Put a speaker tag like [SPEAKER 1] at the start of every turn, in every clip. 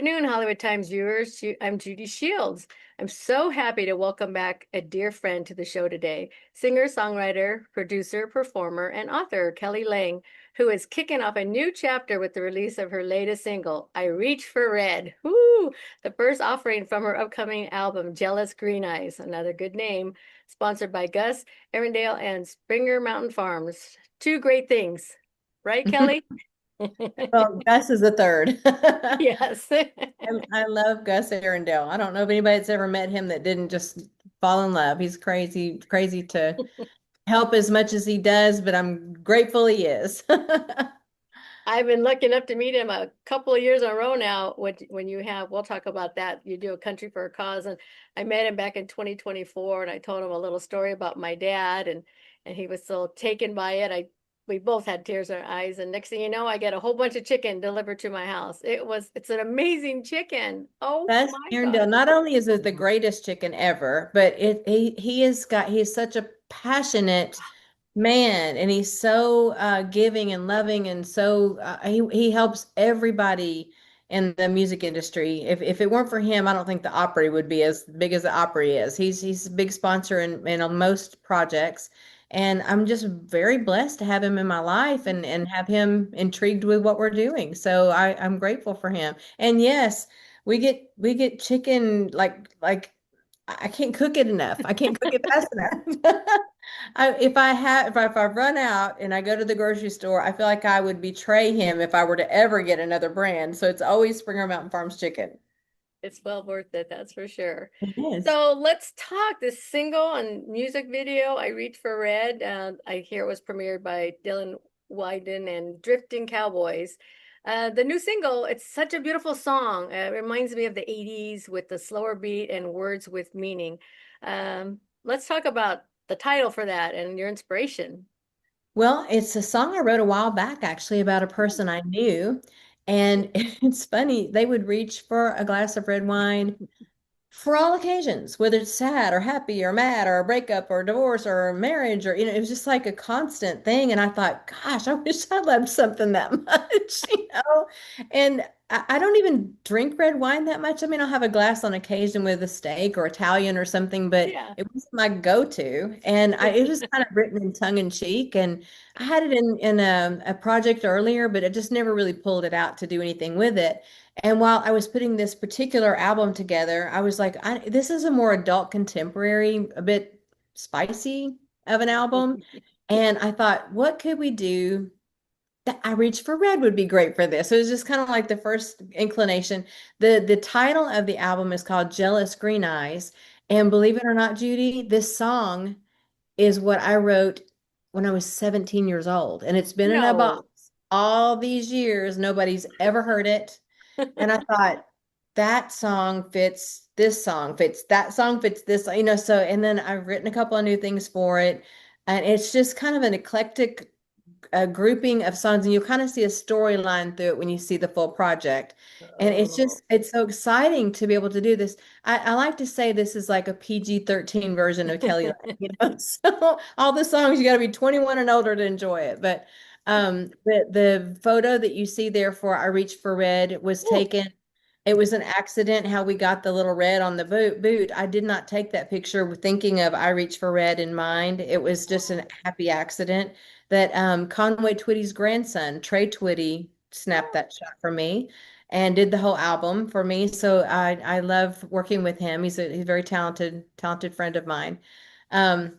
[SPEAKER 1] Afternoon, Hollywood Times viewers. I'm Judy Shields. I'm so happy to welcome back a dear friend to the show today, singer, songwriter, producer, performer, and author Kelly Lang, who is kicking off a new chapter with the release of her latest single, I Reach for Red. Woo! The first offering from her upcoming album, Jealous Green Eyes, another good name, sponsored by Gus Arendale and Springer Mountain Farms. Two great things, right, Kelly?
[SPEAKER 2] Well, Gus is the third.
[SPEAKER 1] Yes.
[SPEAKER 2] I love Gus Arendelle. I don't know if anybody that's ever met him that didn't just fall in love. He's crazy, crazy to help as much as he does, but I'm grateful he is.
[SPEAKER 1] I've been lucky enough to meet him a couple of years in a row now. When you have, we'll talk about that. You do a country for a cause, and I met him back in 2024, and I told him a little story about my dad, and he was so taken by it. We both had tears in our eyes, and next thing you know, I get a whole bunch of chicken delivered to my house. It's an amazing chicken. Oh
[SPEAKER 2] Gus
[SPEAKER 1] my
[SPEAKER 2] Arendelle,
[SPEAKER 1] God.
[SPEAKER 2] not only is it the greatest chicken ever, but he's such a passionate man, and he's so giving and loving, and so he helps everybody in the music industry. If it weren't for him, I don't think the Opry would be as big as the Opry is. He's a big sponsor in on most projects, and I'm just very blessed to have him in my life and have him intrigued with what we're doing. So I'm grateful for him. And yes, we get chicken like I can't cook it enough. I can't cook it fast enough. If I run out and I go to the grocery store, I feel like I would betray him if I were to ever get another brand. So it's always Springer Mountain Farms chicken.
[SPEAKER 1] It's well worth it, that's for sure.
[SPEAKER 2] It is.
[SPEAKER 1] So let's talk this single and music video, I Reach for Red. I hear it was premiered by Dillon, Weldon, and Drifting Cowboys. The new single, it's such a beautiful song. It reminds me of the 80s with the slower beat and words with meaning. Let's talk about the title for that and your inspiration.
[SPEAKER 2] Well, it's a song I wrote a while back actually about a person I knew. And it's funny, they would reach for a glass of red wine for all occasions, whether it's sad or happy or mad or a breakup or a divorce or a marriage or, it was just like a constant thing. And I thought, gosh, I wish I loved something that much. And I don't even drink red wine that much. I mean, I'll have a glass on occasion with a steak or Italian or something, but
[SPEAKER 1] Yeah.
[SPEAKER 2] it was my go-to. And it was kind of written in tongue in cheek. And I had it in a project earlier, but it just never really pulled it out to do anything with it. And while I was putting this particular album together, I was like, this is a more adult contemporary, a bit spicy of an album. And I thought, what could we do that I Reach for Red would be great for this? So it was just kind of like the first inclination. The title of the album is called Jealous Green Eyes. And believe it or not, Judy, this song is what I wrote when I was 17 years old. And it's been in a box
[SPEAKER 1] No.
[SPEAKER 2] all these years. Nobody's ever heard it. And I thought that song fits this song, fits that song, fits this. So, and then I've written a couple of new things for it. And it's just kind of an eclectic grouping of songs, and you kind of see a storyline through it when you see the full project. And
[SPEAKER 1] Oh.
[SPEAKER 2] it's so exciting to be able to do this. I like to say this is like a PG-13 version of Kelly Lake. So all the songs, you got to be 21 and older to enjoy it. But the photo that you see there for I Reach for Red was
[SPEAKER 1] Ooh.
[SPEAKER 2] taken. It was an accident how we got the little red on the boot. I did not take that picture with thinking of I Reach for Red in mind. It was just a happy accident that Conway Twitty's grandson, Trey Twitty, snapped that shot for me and did the whole album for me. So I love working with him. He's a very talented friend of mine. Um,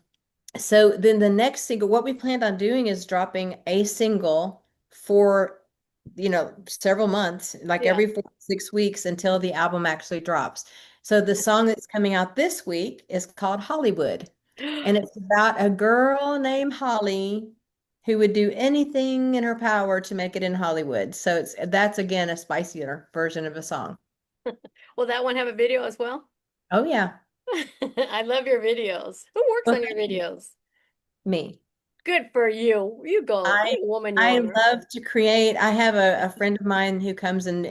[SPEAKER 2] so then the next single, what we planned on doing is dropping a single for, several months, like
[SPEAKER 1] Yeah.
[SPEAKER 2] every 4 to 6 weeks until the album actually drops. So the song that's coming out this week is called Hollywood. And it's about a girl named Holly who would do anything in her power to make it in Hollywood. So that's again a spicier version of a song.
[SPEAKER 1] Will that one have a video as well?
[SPEAKER 2] Oh yeah.
[SPEAKER 1] I love your videos. Who works
[SPEAKER 2] Well,
[SPEAKER 1] on your
[SPEAKER 2] thank you.
[SPEAKER 1] videos?
[SPEAKER 2] Me.
[SPEAKER 1] Good for you. You go.
[SPEAKER 2] I
[SPEAKER 1] What a woman you
[SPEAKER 2] I
[SPEAKER 1] are.
[SPEAKER 2] love to create. I have a friend of mine who comes and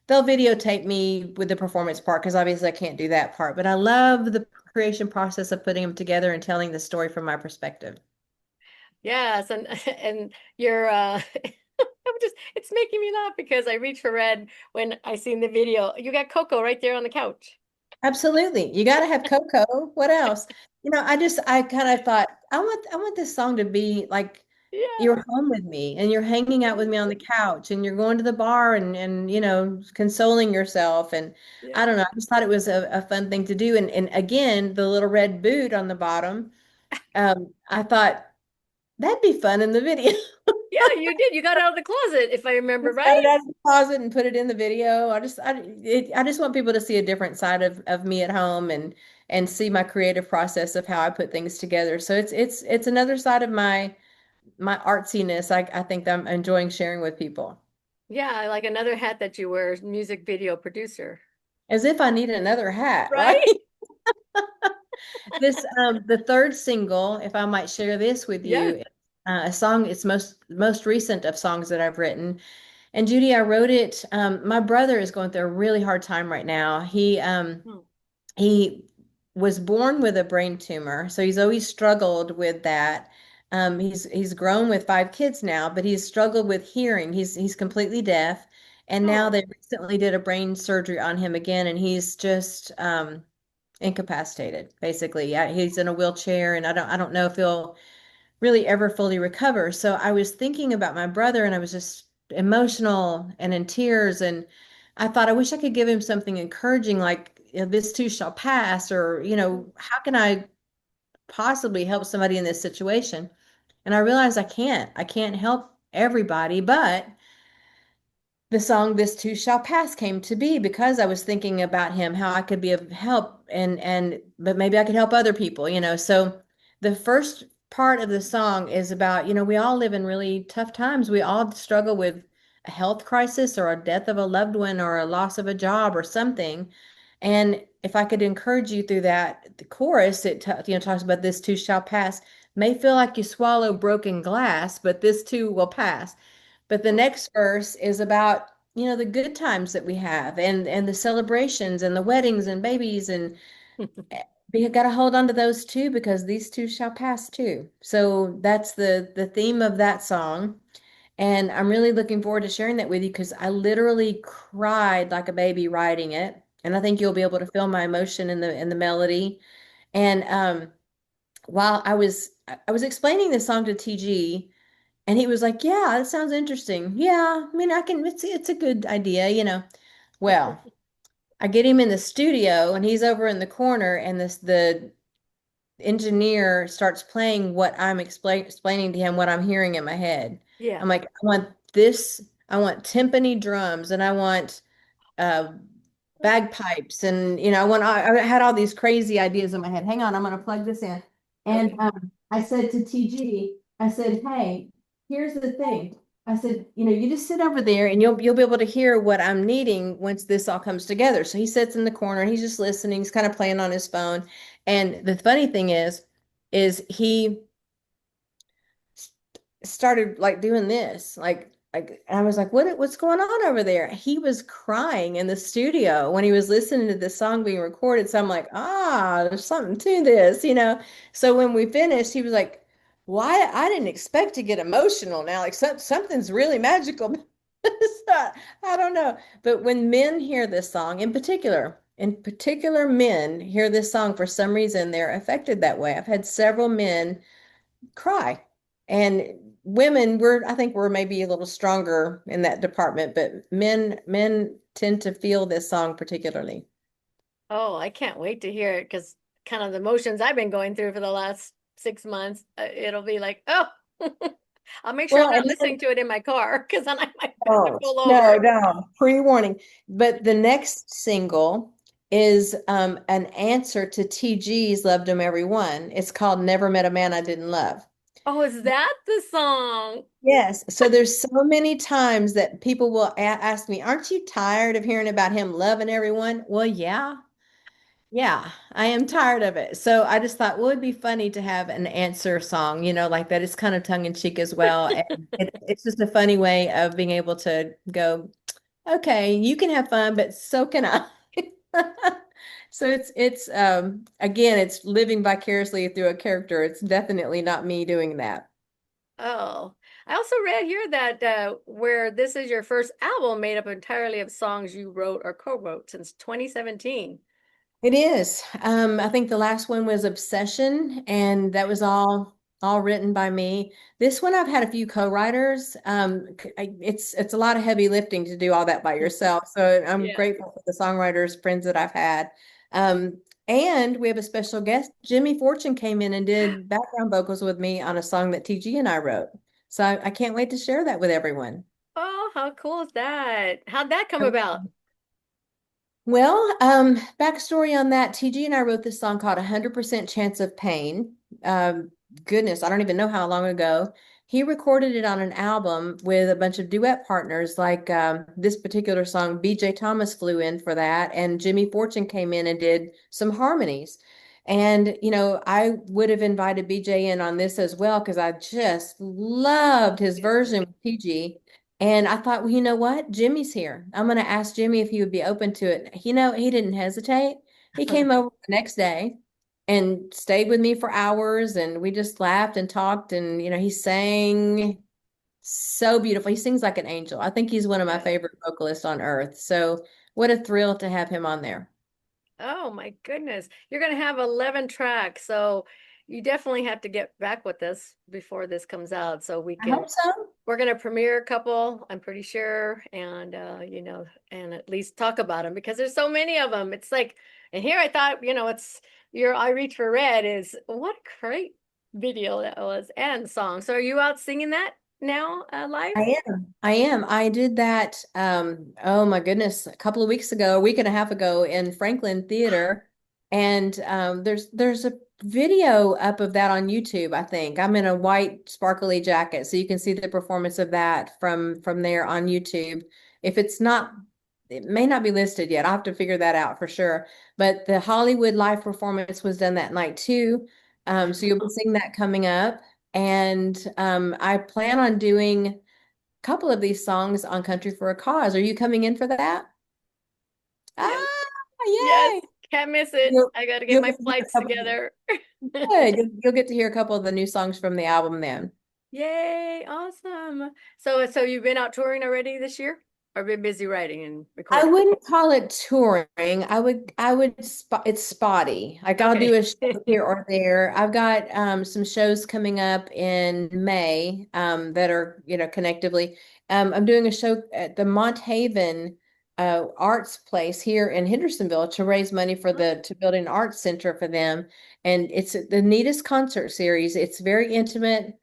[SPEAKER 2] they'll videotape me with the performance part because obviously I can't do that part. But I love the creation process of putting them together and telling the story from my perspective.
[SPEAKER 1] Yes, and and you're I'm it's making me laugh because I reached for red when I seen the video. You got Coco right there on the couch.
[SPEAKER 2] Absolutely. You got to have cocoa. What else? I kind of thought, I want this song to be like
[SPEAKER 1] Yeah,
[SPEAKER 2] you're home with me and you're hanging out with me on the couch and you're going to the bar and consoling yourself. And I
[SPEAKER 1] yeah,
[SPEAKER 2] don't know, I just thought it was a fun thing to do. And again, the little red boot on the bottom, I thought that'd be fun in the video.
[SPEAKER 1] yeah. You did. You got out of the closet, if I remember
[SPEAKER 2] Just got
[SPEAKER 1] right.
[SPEAKER 2] it out of the closet and put it in the video. I just want people to see a different side of me at home and see my creative process of how I put things together. So it's another side of my artsiness. I think that I'm enjoying sharing with people.
[SPEAKER 1] Yeah, like another hat that you wear, music video producer.
[SPEAKER 2] As if I need another hat, right?
[SPEAKER 1] Right?
[SPEAKER 2] This the third single, if I might share this with
[SPEAKER 1] Yes.
[SPEAKER 2] you, a song. It's most recent of songs that I've written. And Judy, I wrote it. My brother is going through a really hard time right now.
[SPEAKER 1] Oh,
[SPEAKER 2] He was born with a brain tumor, so he's always struggled with that. He's grown with five kids now, but he's struggled with hearing. He's completely deaf, and now
[SPEAKER 1] oh.
[SPEAKER 2] they recently did a brain surgery on him again, and he's just incapacitated, basically. Yeah, he's in a wheelchair, and I don't know if he'll really ever fully recover. So I was thinking about my brother and I was just emotional and in tears. And I thought, I wish I could give him something encouraging, like, this too shall pass, or, how can I possibly help somebody in this situation? And I realized I can't. I can't help everybody, but the song "This Too Shall Pass" came to be because I was thinking about him, how I could be of help, and but maybe I could help other people. So the first part of the song is about, we all live in really tough times. We all struggle with a health crisis or a death of a loved one or a loss of a job or something. And if I could encourage you through that, the chorus, talks about this too shall pass. May feel like you swallow broken glass, but this too will pass. But the
[SPEAKER 1] Oh.
[SPEAKER 2] next verse is about, the good times that we have and the celebrations and the weddings and babies, and we got to hold on to those too because these too shall pass too. So that's the theme of that song. And I'm really looking forward to sharing that with you because I literally cried like a baby writing it. And I think you'll be able to feel my emotion in the melody. And while I was explaining this song to TG, and he was like, "Yeah, that sounds interesting. Yeah, I mean, I can. It's a good idea. Well, I get him in the studio, and he's over in the corner, and the engineer starts playing what I'm explaining to him, what I'm hearing in my head.
[SPEAKER 1] Yeah.
[SPEAKER 2] I'm like, I want this. I want timpani drums, and I want uh, bagpipes, and I had all these crazy ideas in my head. Hang on, I'm going to plug this in. And
[SPEAKER 1] Okay.
[SPEAKER 2] I said to TG, I said, "Hey, here's the thing." I said, "You just sit over there, and you'll be able to hear what I'm needing once this all comes together." So he sits in the corner, and he's just listening. He's kind of playing on his phone. And the funny thing is he started like doing this, like and I was like, what's going on over there? He was crying in the studio when he was listening to the song being recorded. So I'm like, there's something to this. So when we finished, he was like, why I didn't expect to get emotional now. Like something's really magical. So, I don't know. But when men hear this song, in particular, men hear this song for some reason, they're affected that way. I've had several men cry. And women, I think we're maybe a little stronger in that department, but men tend to feel this song particularly.
[SPEAKER 1] Oh, I can't wait to hear it because kind of the emotions I've been going through for the last 6 months, it'll be like, oh, I'll make sure I'm
[SPEAKER 2] Well,
[SPEAKER 1] not
[SPEAKER 2] and then,
[SPEAKER 1] listening to it in my car because then I might have to
[SPEAKER 2] oh,
[SPEAKER 1] pull
[SPEAKER 2] no,
[SPEAKER 1] over.
[SPEAKER 2] no, pre-warning. But the next single is an answer to TG's Loved 'Em Everyone. It's called Never Met a Man I Didn't Love.
[SPEAKER 1] Oh, is that the song?
[SPEAKER 2] Yes. So there's so many times that people will ask me, aren't you tired of hearing about him loving everyone? Well, yeah. Yeah, I am tired of it. So I just thought, well, it'd be funny to have an answer song, like that. It's kind of tongue in cheek as well. And it's just a funny way of being able to go, okay, you can have fun, but so can I. So it's again, it's living vicariously through a character. It's definitely not me doing that.
[SPEAKER 1] Oh. I also read here that where this is your first album made up entirely of songs you wrote or co-wrote since 2017.
[SPEAKER 2] It is. I think the last one was Obsession, and that was all written by me. This one I've had a few co-writers. It's a lot of heavy lifting to do all that by yourself. So I'm
[SPEAKER 1] Yeah.
[SPEAKER 2] grateful for the songwriters friends that I've had. Um, and we have a special guest. Jimmy Fortune came in and did background vocals with me on a song that TG and I wrote. So I can't wait to share that with everyone.
[SPEAKER 1] Oh, how cool is that? How'd that come about?
[SPEAKER 2] Well, backstory on that, TG and I wrote this song called 100% Chance of Pain. Um, Goodness, I don't even know how long ago. He recorded it on an album with a bunch of duet partners, like this particular song, BJ Thomas flew in for that, and Jimmy Fortune came in and did some harmonies. And, I would have invited BJ in on this as well because I just loved his version with TG. And I thought, well, you know what? Jimmy's here. I'm going to ask Jimmy if he would be open to it. He didn't hesitate. He came over the next day and stayed with me for hours, and we just laughed and talked. And, he sang so beautiful. He sings like an angel. I think he's one of my
[SPEAKER 1] Yeah.
[SPEAKER 2] favorite vocalists on earth. So, what a thrill to have him on there.
[SPEAKER 1] Oh my goodness. You're going to have 11 tracks. So you definitely have to get back with this before this comes out so we
[SPEAKER 2] I
[SPEAKER 1] can
[SPEAKER 2] hope so.
[SPEAKER 1] we're going to premiere a couple, I'm pretty sure, and and at least talk about them because there's so many of them. It's like, and here I thought, it's your I Reach for Red is what a great video that was and song. So are you out singing that now live?
[SPEAKER 2] I am. I am. I did that, oh my goodness, a couple of weeks ago, a week and a half ago in Franklin Theater. And there's a video up of that on YouTube, I think. I'm in a white sparkly jacket, so you can see the performance of that from there on YouTube. If it's not, it may not be listed yet. I'll have to figure that out for sure. But the Hollywood live performance was done that night too. So you'll be seeing that coming up. And I plan on doing couple of these songs on Country for a Cause. Are you coming in for that?
[SPEAKER 1] Yes.
[SPEAKER 2] Ah,
[SPEAKER 1] Yes.
[SPEAKER 2] yay.
[SPEAKER 1] Can't miss it.
[SPEAKER 2] You'll
[SPEAKER 1] I got to get
[SPEAKER 2] you'll
[SPEAKER 1] my
[SPEAKER 2] get to hear a
[SPEAKER 1] flights
[SPEAKER 2] couple
[SPEAKER 1] together.
[SPEAKER 2] good. You'll get to hear a couple of the new songs from the album then.
[SPEAKER 1] Yay, awesome. So you've been out touring already this year or been busy writing and
[SPEAKER 2] I
[SPEAKER 1] recording?
[SPEAKER 2] wouldn't call it touring. I would spot it's spotty. Like I'll do
[SPEAKER 1] Okay.
[SPEAKER 2] a show here or there. I've got some shows coming up in May that are, connectively. I'm doing a show at the Mont Haven Arts Place here in Hendersonville to raise money for to build an arts center for them. And it's the neatest concert series. It's very intimate,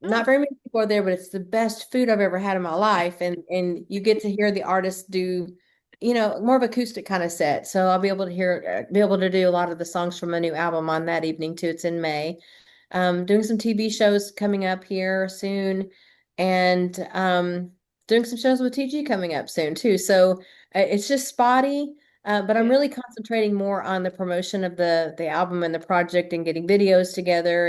[SPEAKER 2] not
[SPEAKER 1] Oh,
[SPEAKER 2] very many people are there, but it's the best food I've ever had in my life. And you get to hear the artists do, more of acoustic kind of set. So I'll be able to be able to do a lot of the songs from a new album on that evening too. It's in May. Doing some TV shows coming up here soon, and doing some shows with TG coming up soon too. So it's just spotty. But I'm
[SPEAKER 1] yeah.
[SPEAKER 2] really concentrating more on the promotion of the album and the project and getting videos together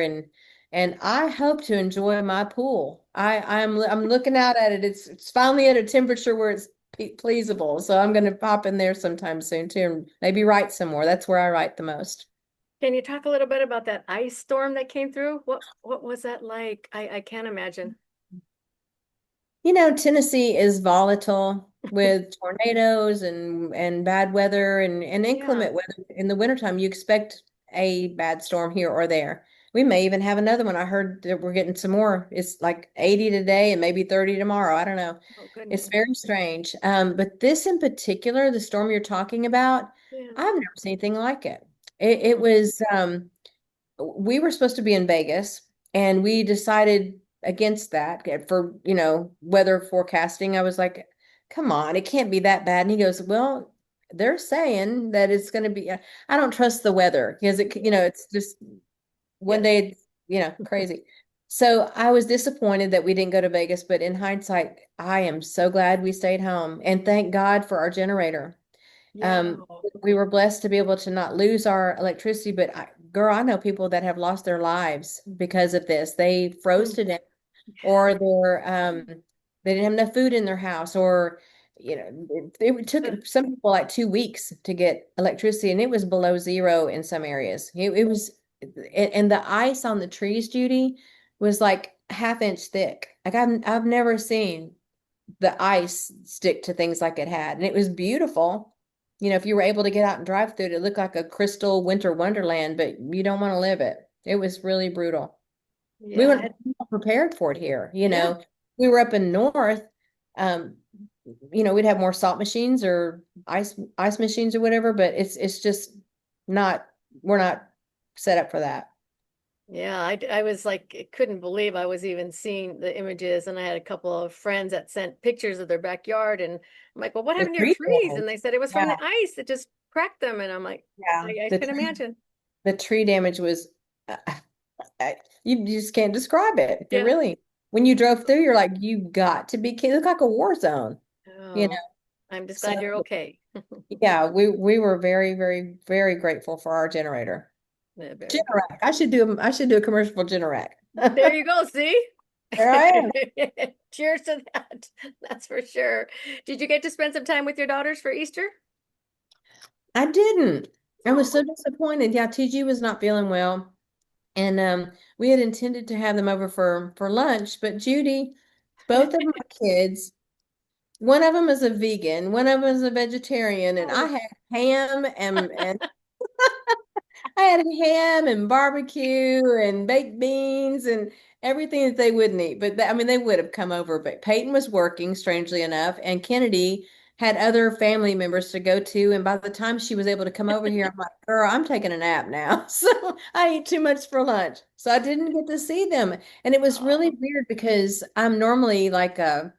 [SPEAKER 2] and I hope to enjoy my pool. I'm looking out at it. It's finally at a temperature where it's pleasable. So I'm going to pop in there sometime soon too, and maybe write some more. That's where I write the most.
[SPEAKER 1] Can you talk a little bit about that ice storm that came through? What was that like? I can't imagine.
[SPEAKER 2] Tennessee is volatile with tornadoes and bad weather and
[SPEAKER 1] Yeah.
[SPEAKER 2] inclement weather. In the wintertime, you expect a bad storm here or there. We may even have another one. I heard that we're getting some more. It's like 80 today and maybe 30 tomorrow. I don't know.
[SPEAKER 1] Oh
[SPEAKER 2] It's
[SPEAKER 1] goodness.
[SPEAKER 2] very strange. But this in particular, the storm you're talking about,
[SPEAKER 1] Yeah.
[SPEAKER 2] I've never seen anything like it. It
[SPEAKER 1] Mm.
[SPEAKER 2] was we were supposed to be in Vegas and we decided against that for, weather forecasting. I was like, come on, it can't be that bad. And he goes, well, they're saying that it's going to be, I don't trust the weather because it's just one
[SPEAKER 1] Yes.
[SPEAKER 2] day, crazy. So I was disappointed that we didn't go to Vegas, but in hindsight, I am so glad we stayed home and thank God for our generator.
[SPEAKER 1] Yeah.
[SPEAKER 2] Um, we were blessed to be able to not lose our electricity, but girl, I know people that have lost their lives because of this. They froze
[SPEAKER 1] Mm.
[SPEAKER 2] to death, or they didn't have enough food in their house, or it took some people like 2 weeks to get electricity, and it was below zero in some areas. It was, and the ice on the trees, Judy, was like half-inch thick. Like I've never seen the ice stick to things like it had. And it was beautiful. You know, if you were able to get out and drive through it, it looked like a crystal winter wonderland, but you don't want to live it. It was really brutal. We
[SPEAKER 1] Yeah,
[SPEAKER 2] weren't prepared for it here. You
[SPEAKER 1] yeah,
[SPEAKER 2] know, we were up in north. Um, we'd have more salt machines or ice machines or whatever, but it's just not we're not set up for that.
[SPEAKER 1] yeah. I was like, I couldn't believe I was even seeing the images, and I had a couple of friends that sent pictures of their backyard, and I'm like, well, what
[SPEAKER 2] The
[SPEAKER 1] happened to your
[SPEAKER 2] tree
[SPEAKER 1] trees?
[SPEAKER 2] damage.
[SPEAKER 1] And they said it was from
[SPEAKER 2] Yeah,
[SPEAKER 1] the ice. It just cracked them, and I'm like,
[SPEAKER 2] yeah.
[SPEAKER 1] I
[SPEAKER 2] The
[SPEAKER 1] can
[SPEAKER 2] tree
[SPEAKER 1] imagine.
[SPEAKER 2] the tree damage was uh, you just can't describe it. It
[SPEAKER 1] Yeah.
[SPEAKER 2] really, when you drove through, you're like, you got to be kidding. It looked like a war zone, you know.
[SPEAKER 1] Oh, I'm just
[SPEAKER 2] So
[SPEAKER 1] glad you're okay.
[SPEAKER 2] yeah, we were very, very, very grateful for our generator.
[SPEAKER 1] Yeah, very good.
[SPEAKER 2] Generac. I should do a commercial for Generac.
[SPEAKER 1] There you go. See?
[SPEAKER 2] There I am.
[SPEAKER 1] Cheers to that. That's for sure. Did you get to spend some time with your daughters for Easter?
[SPEAKER 2] I didn't. I was so
[SPEAKER 1] Oh,
[SPEAKER 2] disappointed. Yeah, TG was not feeling well. And we had intended to have them over for lunch, but Judy, both of my kids, one of them is a vegan, one of them is a vegetarian, and I
[SPEAKER 1] oh.
[SPEAKER 2] had ham and I had ham and barbecue and baked beans and everything that they wouldn't eat. But I mean, they would have come over. But Peyton was working, strangely enough, and Kennedy had other family members to go to. And by the time she was able to come over here, I'm like, girl, I'm taking a nap now. So I ate too much for lunch. So I didn't get to see them. And it was really
[SPEAKER 1] Oh,
[SPEAKER 2] weird because I'm normally like a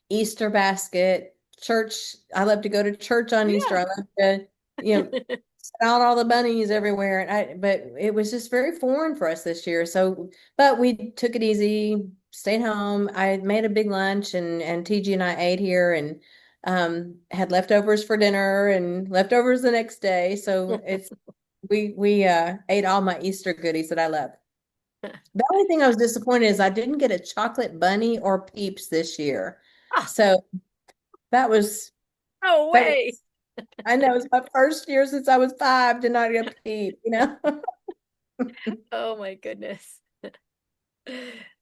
[SPEAKER 2] Easter basket, church. I love to go to church on Easter.
[SPEAKER 1] yeah.
[SPEAKER 2] I love to, you know, set out all the bunnies everywhere. But it was just very foreign for us this year. So, but we took it easy, stayed home. I made a big lunch and TG and I ate here and had leftovers for dinner and leftovers the next day. So we ate all my Easter goodies that I love. The only thing I was disappointed is I didn't get a chocolate bunny or Peeps this year.
[SPEAKER 1] Ah,
[SPEAKER 2] So that was
[SPEAKER 1] no
[SPEAKER 2] that
[SPEAKER 1] way.
[SPEAKER 2] was I know it's my first year since I was 5 to not get a peep.
[SPEAKER 1] Oh my goodness.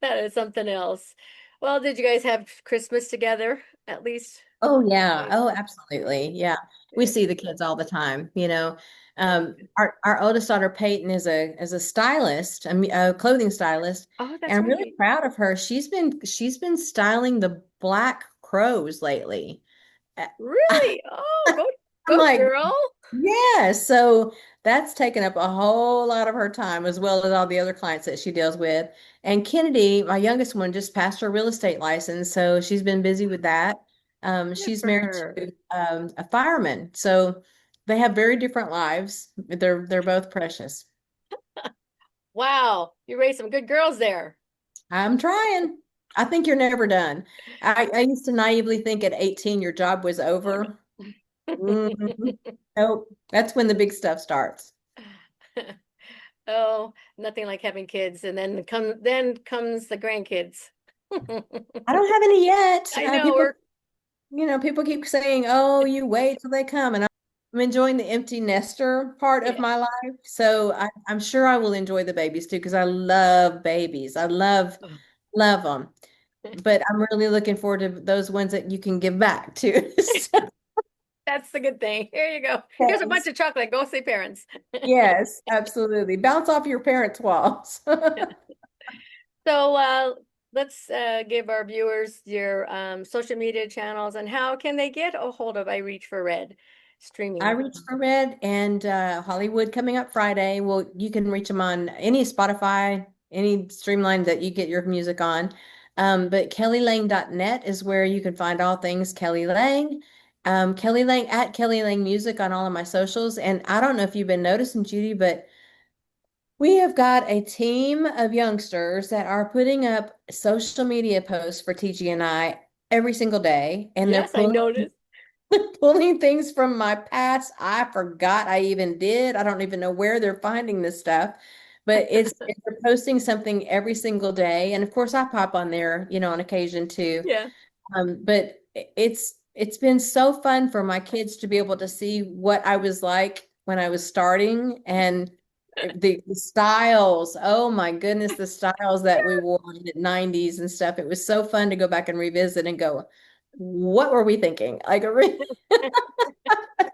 [SPEAKER 1] That is something else. Well, did you guys have Christmas together at least?
[SPEAKER 2] Oh yeah.
[SPEAKER 1] Right.
[SPEAKER 2] Oh, absolutely. Yeah. We
[SPEAKER 1] Good.
[SPEAKER 2] see the kids all the time.
[SPEAKER 1] Good.
[SPEAKER 2] Our oldest daughter Peyton is a stylist, a clothing stylist,
[SPEAKER 1] Oh, that's
[SPEAKER 2] and I'm really
[SPEAKER 1] right.
[SPEAKER 2] proud of her. She's been styling the black crows lately.
[SPEAKER 1] Really? Oh,
[SPEAKER 2] I'm
[SPEAKER 1] go
[SPEAKER 2] like,
[SPEAKER 1] girl.
[SPEAKER 2] yeah, so that's taken up a whole lot of her time as well as all the other clients that she deals with. And Kennedy, my youngest one, just passed her real estate license, so she's been busy with that.
[SPEAKER 1] Good
[SPEAKER 2] She's
[SPEAKER 1] for
[SPEAKER 2] married
[SPEAKER 1] her.
[SPEAKER 2] to a fireman, so they have very different lives. They're both precious.
[SPEAKER 1] Wow, you raised some good girls there.
[SPEAKER 2] I'm trying. I think you're never done. I used to naively think at 18 your job was
[SPEAKER 1] Oh
[SPEAKER 2] over. Mhm. Nope, that's when the big stuff starts.
[SPEAKER 1] no. Oh, nothing like having kids, and then comes the grandkids.
[SPEAKER 2] I don't have any yet.
[SPEAKER 1] I know
[SPEAKER 2] People
[SPEAKER 1] we're
[SPEAKER 2] people keep saying, "Oh, you wait till they come," and I'm enjoying the empty nester part of
[SPEAKER 1] yeah.
[SPEAKER 2] my life. So I'm sure I will enjoy the babies too because I love babies. I love them, but I'm really looking forward to those ones that you can give back to. So,
[SPEAKER 1] That's the good thing. Here you go. Here's a bunch
[SPEAKER 2] yes,
[SPEAKER 1] of chocolate. Go see parents.
[SPEAKER 2] yes, absolutely. Bounce off your parents' walls.
[SPEAKER 1] So let's give our viewers your social media channels and how can they get a hold of I Reach for Red
[SPEAKER 2] I
[SPEAKER 1] streaming.
[SPEAKER 2] reach for Red and Hollywood coming up Friday. Well, you can reach them on any Spotify, any streamline that you get your music on. But kellylang.net is where you can find all things Kelly Lang. Kelly Lang at Kelly Lang Music on all of my socials. And I don't know if you've been noticing, Judy, but we have got a team of youngsters that are putting up social media posts for TG and I every single day. And they're
[SPEAKER 1] Yes, I
[SPEAKER 2] pulling
[SPEAKER 1] noticed.
[SPEAKER 2] pulling things from my past I forgot I even did. I don't even know where they're finding this stuff, but they're posting something every single day. And of course, I pop on there, on occasion too.
[SPEAKER 1] Yeah.
[SPEAKER 2] But it's been so fun for my kids to be able to see what I was like when I was starting, and The styles. Oh my goodness, the styles that we wore in the 90s and stuff. It was so fun to go back and revisit and go, what were we thinking? Like,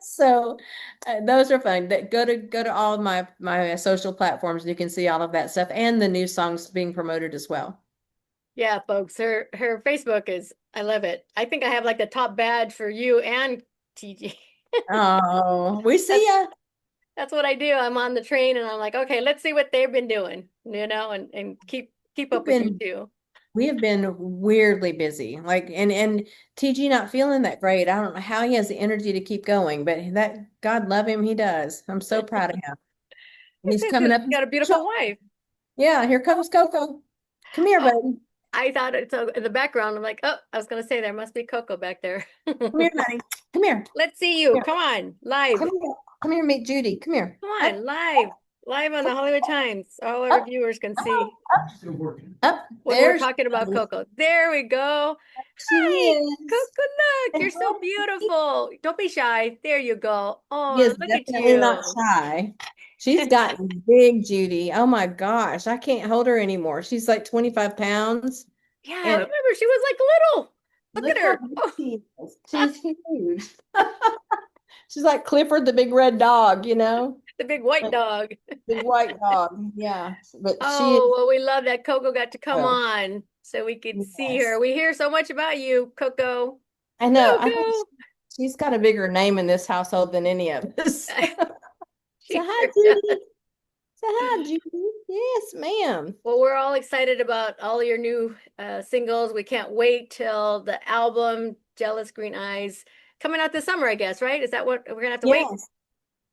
[SPEAKER 2] so those are fun. Go to all of my social platforms and you can see all of that stuff and the new songs being promoted as well.
[SPEAKER 1] Yeah, folks, her Facebook is, I love it. I think I have like the top badge for you and TG.
[SPEAKER 2] Oh, we see
[SPEAKER 1] That's
[SPEAKER 2] ya.
[SPEAKER 1] that's what I do. I'm on the train and I'm like, okay, let's see what they've been doing, and keep
[SPEAKER 2] We've
[SPEAKER 1] up with you
[SPEAKER 2] been
[SPEAKER 1] too.
[SPEAKER 2] we have been weirdly busy. Like and TG not feeling that great. I don't know how he has the energy to keep going, but that God love him, he does. I'm so proud of him. He's
[SPEAKER 1] He's
[SPEAKER 2] coming up.
[SPEAKER 1] got a beautiful wife.
[SPEAKER 2] Yeah, here comes Coco. Come here,
[SPEAKER 1] Oh,
[SPEAKER 2] buddy.
[SPEAKER 1] I thought it's in the background. I'm like, oh, I was gonna say there must be Coco back there.
[SPEAKER 2] Come here, honey. Come here.
[SPEAKER 1] Let's see you.
[SPEAKER 2] Come here.
[SPEAKER 1] Come on, live.
[SPEAKER 2] Come here. Come here, meet Judy. Come here.
[SPEAKER 1] Come
[SPEAKER 2] Up,
[SPEAKER 1] on, live on the Hollywood Times. All our
[SPEAKER 2] up,
[SPEAKER 1] viewers can
[SPEAKER 2] up,
[SPEAKER 1] see
[SPEAKER 2] up.
[SPEAKER 1] when we're
[SPEAKER 2] There she
[SPEAKER 1] talking about
[SPEAKER 2] goes.
[SPEAKER 1] Coco. There we go.
[SPEAKER 2] She
[SPEAKER 1] Hi,
[SPEAKER 2] is.
[SPEAKER 1] Coco, look, you're so beautiful. Don't be shy. There you go.
[SPEAKER 2] She
[SPEAKER 1] Oh,
[SPEAKER 2] is
[SPEAKER 1] look at
[SPEAKER 2] definitely not
[SPEAKER 1] you.
[SPEAKER 2] shy. She's gotten big, Judy. Oh my gosh. I can't hold her anymore. She's like 25 pounds.
[SPEAKER 1] Yeah, I
[SPEAKER 2] And
[SPEAKER 1] remember she was like little. Look
[SPEAKER 2] look
[SPEAKER 1] at
[SPEAKER 2] how
[SPEAKER 1] her.
[SPEAKER 2] big
[SPEAKER 1] Oh,
[SPEAKER 2] she is. She's huge. She's like Clifford the big red dog,
[SPEAKER 1] the big white
[SPEAKER 2] Like
[SPEAKER 1] dog.
[SPEAKER 2] big white dog. Yeah. But she is
[SPEAKER 1] Oh, well, we love that Coco got to come
[SPEAKER 2] well.
[SPEAKER 1] on so we could see her.
[SPEAKER 2] Yes.
[SPEAKER 1] We hear so much about you, Coco.
[SPEAKER 2] I know. I think
[SPEAKER 1] Coco.
[SPEAKER 2] she's got a bigger name in this household than any of us. So
[SPEAKER 1] She
[SPEAKER 2] hi,
[SPEAKER 1] sure
[SPEAKER 2] Judy.
[SPEAKER 1] does.
[SPEAKER 2] So hi, Judy. Yes, ma'am.
[SPEAKER 1] Well, we're all excited about all your new singles. We can't wait till the album Jealous Green Eyes coming out this summer, I guess, right? Is that what we're gonna have to wait?
[SPEAKER 2] Yes.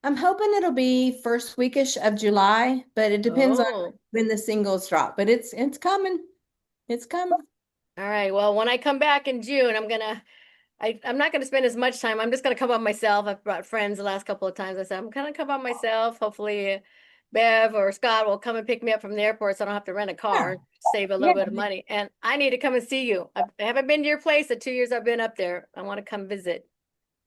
[SPEAKER 2] I'm hoping it'll be first weekish of July, but it depends on
[SPEAKER 1] Oh,
[SPEAKER 2] when the singles drop. But it's coming. It's coming.
[SPEAKER 1] all right. Well, when I come back in June, I'm not gonna spend as much time. I'm just gonna come by myself. I've brought friends the last couple of times. I said I'm gonna come by myself. Hopefully, Bev or Scott will come and pick me up from the airport so I don't have to rent a
[SPEAKER 2] Yeah.
[SPEAKER 1] car, save a
[SPEAKER 2] Yeah.
[SPEAKER 1] little bit of money. And I need to come and see you. I haven't been to your place the 2 years I've been up there. I want to come visit.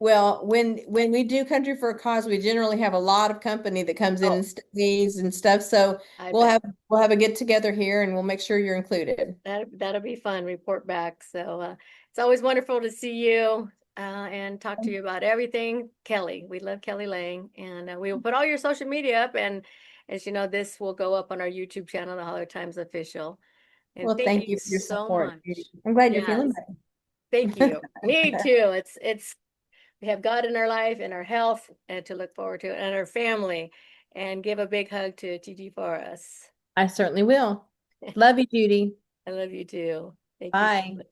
[SPEAKER 2] Well, when we do Country for a Cause, we generally have a lot of company that comes in and
[SPEAKER 1] Oh,
[SPEAKER 2] stays and stuff. So
[SPEAKER 1] I
[SPEAKER 2] we'll
[SPEAKER 1] bet.
[SPEAKER 2] have a get together here and we'll make sure you're included.
[SPEAKER 1] That'll be fun. Report back. So it's always wonderful to see you and talk to you about everything. Kelly, we love Kelly Lang, and we will put all your social media up. And as you know, this will go up on our YouTube channel, the Holler Times Official. And
[SPEAKER 2] Well,
[SPEAKER 1] thank
[SPEAKER 2] thank
[SPEAKER 1] you
[SPEAKER 2] you for your
[SPEAKER 1] so
[SPEAKER 2] support, Judy.
[SPEAKER 1] much.
[SPEAKER 2] I'm glad you're feeling
[SPEAKER 1] Yes, thank
[SPEAKER 2] better.
[SPEAKER 1] you. Me too. It's we have God in our life and our health and to look forward to, and our family. And give a big hug to Gigi for us.
[SPEAKER 2] I certainly will. Love you, Judy.
[SPEAKER 1] I love you too. Thank you so
[SPEAKER 2] Bye.
[SPEAKER 1] much.